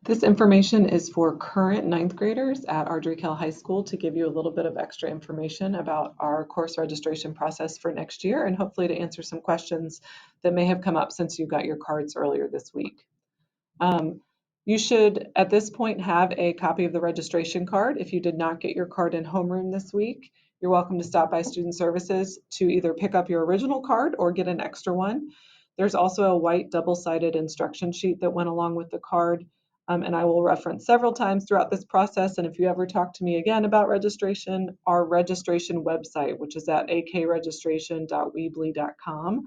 This information is for current ninth graders at Ardrey Kell High School to give you a little bit of extra information about our course registration process for next year and hopefully to answer some questions that may have come up since you got your cards earlier this week. Um, you should, at this point, have a copy of the registration card. If you did not get your card in homeroom this week, you're welcome to stop by Student Services to either pick up your original card or get an extra one. There's also a white double-sided instruction sheet that went along with the card, and I will reference several times throughout this process. And if you ever talk to me again about registration, our registration website, which is at akregistration.weebly.com,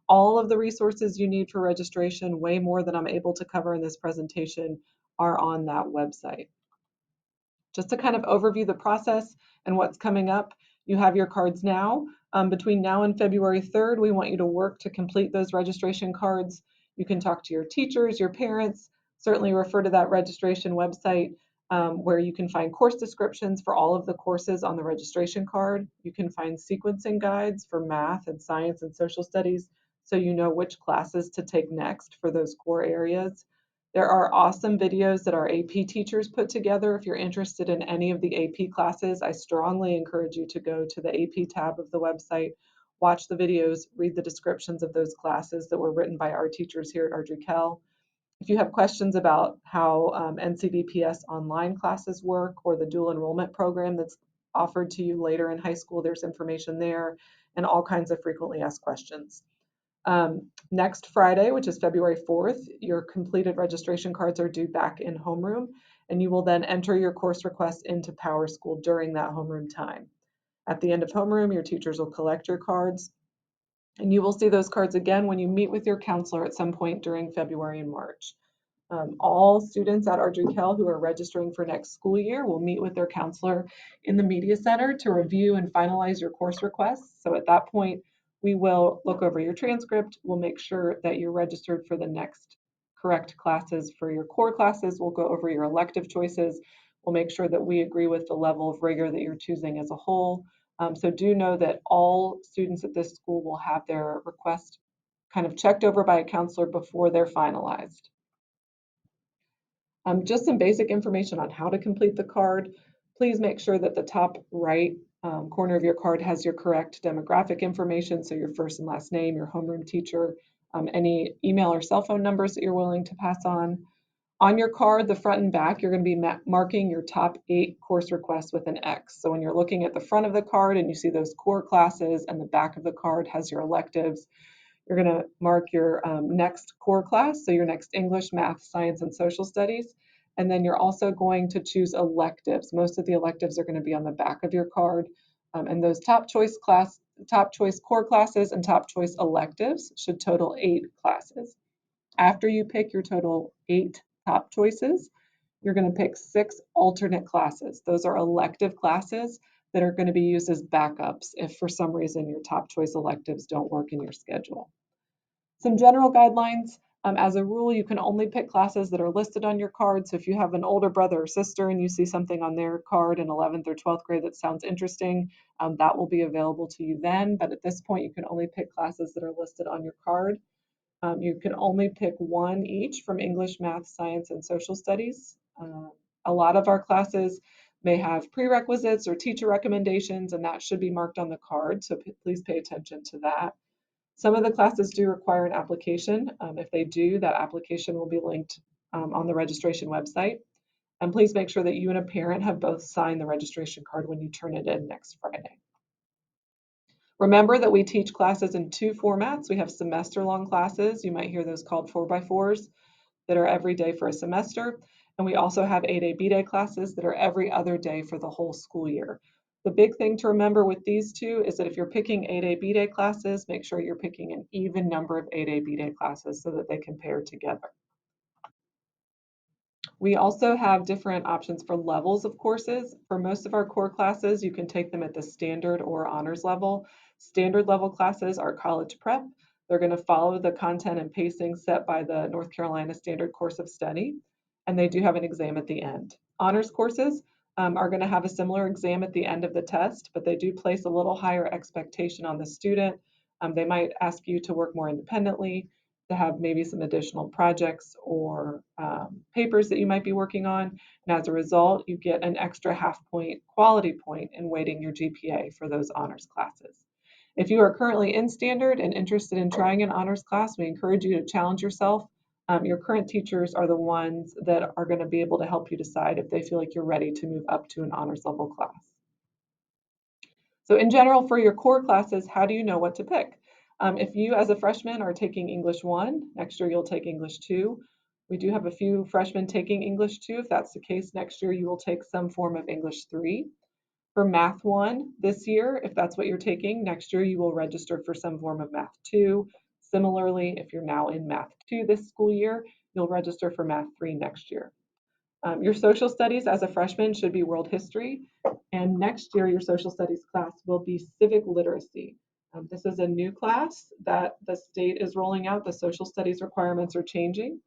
all of the resources you need for registration, way more than I'm able to cover in this presentation, are on that website. Just to kind of overview the process and what's coming up, you have your cards now. Between now and February 3rd, we want you to work to complete those registration cards. You can talk to your teachers, your parents, certainly refer to that registration website where you can find course descriptions for all of the courses on the registration card. You can find sequencing guides for math and science and social studies so you know which classes to take next for those core areas. There are awesome videos that our AP teachers put together. If you're interested in any of the AP classes, I strongly encourage you to go to the AP tab of the website, watch the videos, read the descriptions of those classes that were written by our teachers here at Ardrey Kell. If you have questions about how NCVPS online classes work or the dual enrollment program that's offered to you later in high school, there's information there and all kinds of frequently asked questions. Next Friday, which is February 4th, your completed registration cards are due back in homeroom, and you will then enter your course request into PowerSchool during that homeroom time. At the end of homeroom, your teachers will collect your cards, and you will see those cards again when you meet with your counselor at some point during February and March. All students at Ardrey Kell who are registering for next school year will meet with their counselor in the Media Center to review and finalize your course requests. So at that point, we will look over your transcript. We'll make sure that you're registered for the next correct classes for your core classes. We'll go over your elective choices. We'll make sure that we agree with the level of rigor that you're choosing as a whole. So do know that all students at this school will have their request kind of checked over by a counselor before they're finalized. Just some basic information on how to complete the card. Please make sure that the top right corner of your card has your correct demographic information, so your first and last name, your homeroom teacher, any email or cell phone numbers that you're willing to pass on. On your card, the front and back, you're going to be marking your top 8 course requests with an X. So when you're looking at the front of the card and you see those core classes and the back of the card has your electives, you're going to mark your next core class, so your next English, math, science, and social studies. And then you're also going to choose electives. Most of the electives are going to be on the back of your card. And those top choice core classes and top choice electives should total 8 classes. After you pick your total 8 top choices, you're going to pick 6 alternate classes. Those are elective classes that are going to be used as backups if for some reason your top choice electives don't work in your schedule. Some general guidelines. As a rule, you can only pick classes that are listed on your card. So if you have an older brother or sister and you see something on their card in 11th or 12th grade that sounds interesting, that will be available to you then. But at this point, you can only pick classes that are listed on your card. You can only pick one each from English, math, science, and social studies. A lot of our classes may have prerequisites or teacher recommendations, and that should be marked on the card. So please pay attention to that. Some of the classes do require an application. If they do, that application will be linked on the registration website. And please make sure that you and a parent have both signed the registration card when you turn it in next Friday. Remember that we teach classes in 2 formats. We have semester-long classes. You might hear those called 4x4s that are every day for a semester. And we also have A-Day, B-Day classes that are every other day for the whole school year. The big thing to remember with these two is that if you're picking A-Day, B-Day classes, make sure you're picking an even number of A-Day, B-Day classes so that they can pair together. We also have different options for levels of courses. For most of our core classes, you can take them at the standard or honors level. Standard level classes are college prep. They're going to follow the content and pacing set by the North Carolina Standard Course of Study, and they do have an exam at the end. Honors courses are going to have a similar exam at the end of the test, but they do place a little higher expectation on the student. They might ask you to work more independently. to have maybe some additional projects or papers that you might be working on. And as a result, you get an extra half point quality point in weighting your GPA for those honors classes. If you are currently in standard and interested in trying an honors class, we encourage you to challenge yourself. Your current teachers are the ones that are going to be able to help you decide if they feel like you're ready to move up to an honors level class. So in general, for your core classes, how do you know what to pick? If you as a freshman are taking English 1, next year you'll take English 2. We do have a few freshmen taking English 2. If that's the case, next year you will take some form of English 3. For Math 1 this year, if that's what you're taking, next year you will register for some form of Math 2. Similarly, if you're now in Math 2 this school year, you'll register for Math 3 next year. Your social studies as a freshman should be world history, and next year your social studies class will be civic literacy. This is a new class that the state is rolling out. The social studies requirements are changing.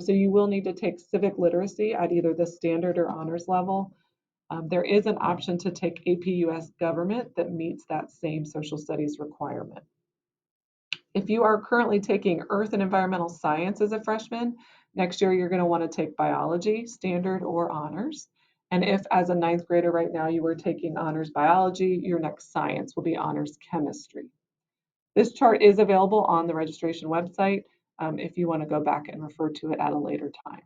So you will need to take civic literacy at either the standard or honors level. There is an option to take AP US Government that meets that same social studies requirement. If you are currently taking Earth and Environmental Science as a freshman, next year you're going to want to take biology, standard or honors. And if as a ninth grader right now you are taking honors biology, your next science will be honors chemistry. This chart is available on the registration website if you want to go back and refer to it at a later time.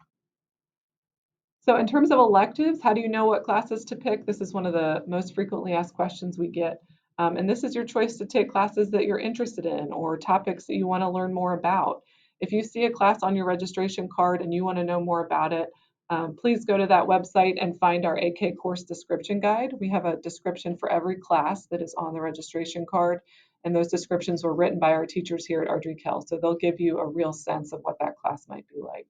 So in terms of electives, how do you know what classes to pick? This is one of the most frequently asked questions we get. And this is your choice to take classes that you're interested in or topics that you want to learn more about. If you see a class on your registration card and you want to know more about it, please go to that website and find our AK course description guide. We have a description for every class that is on the registration card, and those descriptions were written by our teachers here at Ardrey-Kell, so they'll give you a real sense of what that class might be like.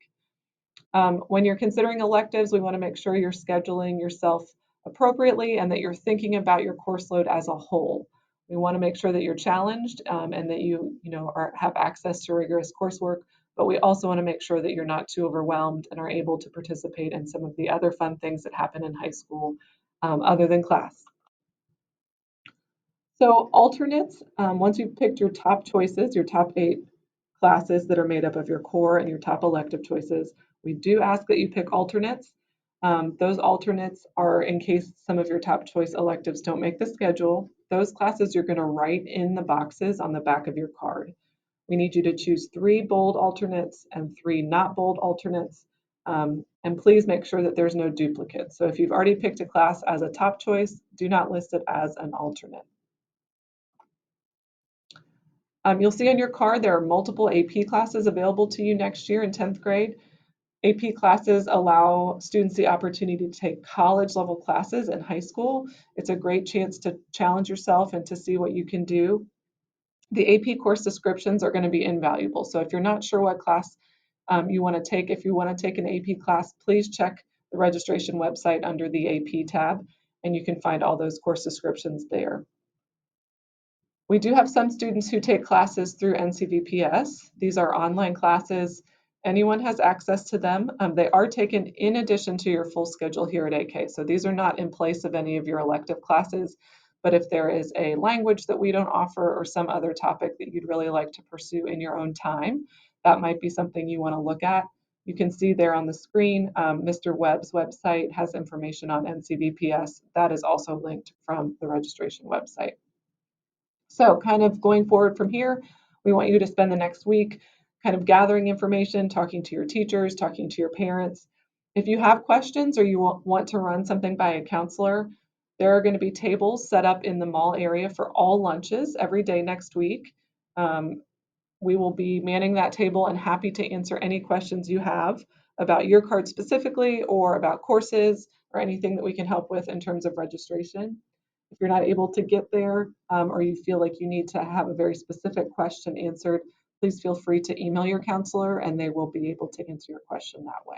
When you're considering electives, we want to make sure you're scheduling yourself appropriately and that you're thinking about your course load as a whole. We want to make sure that you're challenged and that you have access to rigorous coursework, but we also want to make sure that you're not too overwhelmed and are able to participate in some of the other fun things that happen in high school other than class. So alternates, once you've picked your top choices, your top 8 classes that are made up of your core and your top elective choices, we do ask that you pick alternates. Those alternates are in case some of your top choice electives don't make the schedule. Those classes you're going to write in the boxes on the back of your card. We need you to choose 3 bold alternates and 3 not bold alternates. And please make sure that there's no duplicates. So if you've already picked a class as a top choice, do not list it as an alternate. You'll see on your card there are multiple AP classes available to you next year in 10th grade. AP classes allow students the opportunity to take college level classes in high school. It's a great chance to challenge yourself and to see what you can do. The AP course descriptions are going to be invaluable. So if you're not sure what class you want to take, if you want to take an AP class, please check the registration website under the AP tab, and you can find all those course descriptions there. We do have some students who take classes through NCVPS. These are online classes. Anyone has access to them. They are taken in addition to your full schedule here at AK. So these are not in place of any of your elective classes. But if there is a language that we don't offer or some other topic that you'd really like to pursue in your own time, that might be something you want to look at. You can see there on the screen, Mr. Webb's website has information on NCVPS. That is also linked from the registration website. So kind of going forward from here, we want you to spend the next week kind of gathering information, talking to your teachers, talking to your parents. If you have questions or you want to run something by a counselor, there are going to be tables set up in the mall area for all lunches every day next week. We will be manning that table and happy to answer any questions you have about your card specifically or about courses or anything that we can help with in terms of registration. If you're not able to get there or you feel like you need to have a very specific question answered, please feel free to email your counselor and they will be able to answer your question that way.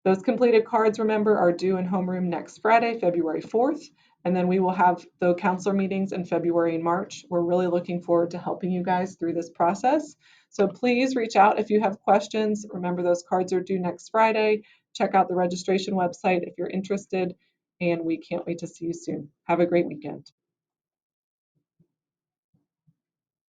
Those completed cards, remember, are due in homeroom next Friday, February 4th, and then we will have the counselor meetings in February and March. We're really looking forward to helping you guys through this process. So please reach out if you have questions. Remember, those cards are due next Friday. Check out the registration website if you're interested, and we can't wait to see you soon. Have a great weekend.